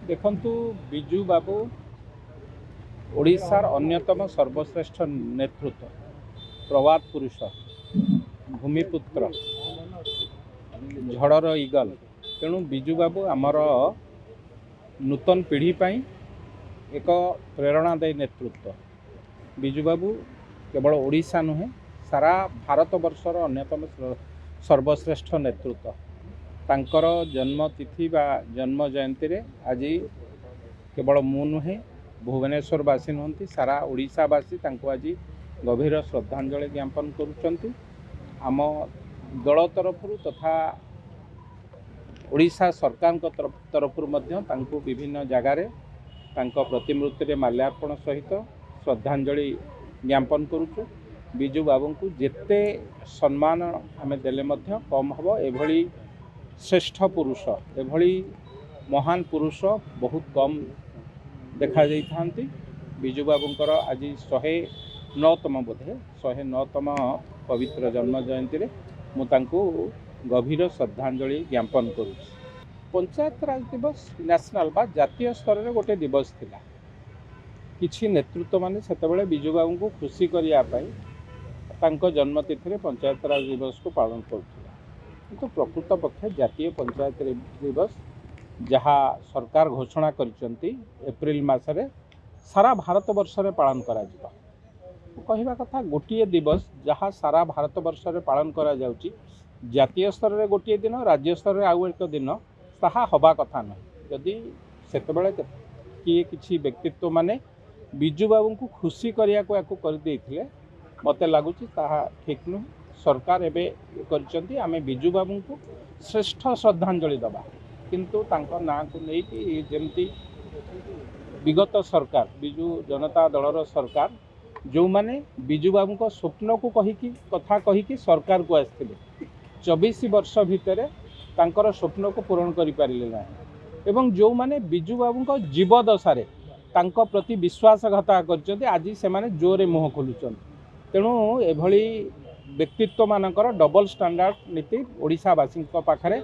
देखंतु बिजू बाबू ओडिशार अन्यतम सर्वश्रेष्ठ नेतृत्व प्रवाद पुरुष भूमिपुत्र झड़र इगल तेणु बिजू बाबू आमर नूतन पीढ़ी पाई एक प्रेरणादायी नेतृत्व। बिजू बाबू केवल ओडिशा नुहे सारा भारत वर्षर अन्यतम सर्वश्रेष्ठ नेतृत्व। तांकर जन्म तिथि बा जन्म जयंती रे आज केवल मु नुहे भुवनेश्वरवासी नुहति सारा ओडिशावासी तांको आज गभीर श्रद्धांजलि ज्ञापन करुचंती। आम दल तरफ तथा ओडिशा सरकार तरफ तांको विभिन्न जगार प्रतिमूर्ति रे माल्यार्पण सहित श्रद्धांजलि ज्ञापन करुचु। बिजू बाबू को जेते सम्मान आमे देले मध्य कम हबो। एभली श्रेष्ठ पुरुष एभली महान पुरुष बहुत कम देखा जाइथांती। बिजू बाबूंकर आज 109तम बोधे 109तम पवित्र जन्म जयंती रे मु तांको गभीर श्रद्धांजलि ज्ञापन करुछि। पंचायत राज दिवस नेशनल बा जातीय स्तर रे गोटे दिवस थिला। किछि नेतृत्व माने सेतेबेले बिजू बाबू को खुशी करिया पई तांको जन्मतिथि रे पंचायत राज दिवस को पालन करुथिला। किंतु प्रकृत पक्षे जातीय पंचायत दिवस जहाँ सरकार घोषणा करिसंती एप्रिल मासरे सारा भारत वर्ष रे पालन करा जिवो। कहवा कथा गोटे दिवस जहाँ सारा भारत वर्ष रे पालन करा जाउची जातीय स्तर रे गोटे दिन राज्य स्तर रे आउ एक दिन ताहा हवा कथा न। जदि सेतेबेले किए किछि व्यक्तित्व माने बिजू बाबू को खुशी करिया को याकू कर देथिले मते लागुची ताहा ठीक नु। सरकार एबे करिसंती आमे बिजू बाबू को श्रेष्ठ श्रद्धांजलि दबा किंतु तांको ना को नहीं कि जेमती विगत सरकार बिजू जनता दलर सरकार जो माने बिजू बाबू को स्वप्न को कहिकी कथा कहिकी सरकार को आसथिले 24 वर्ष भितर तांकर स्वप्न को पूरण करि पारिले ना। एवं जो माने बिजू बाबू को जीवदशारे तांको प्रति विश्वासघाता करचंती आज से माने जोरे मुह खोलुचंती। तेणु एभली व्यक्तित्व मानकर डबल स्टैंडर्ड नीति ओडिशावासी पाखरे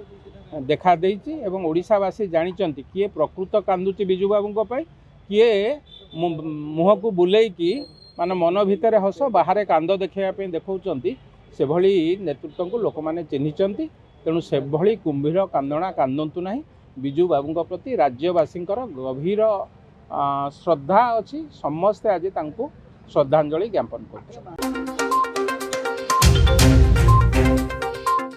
देखा देइछि एवं ओडिशावासी जानिचंती किए प्रकृत कांदुची बिजू बाबू किए मुह को बुले कि माने मन भितर हस बाहर कांद देखा देखौचंती से भली नेतृत्व को लोक माने चिन्हिचंती। तेणु से भली कुंभीर कांदणा कांदंतु नाही। बिजू बाबू प्रति राज्यवासी गभीर श्रद्धा अच्छी। समस्ते आज तांको श्रद्धांजलि ज्ञापन कर।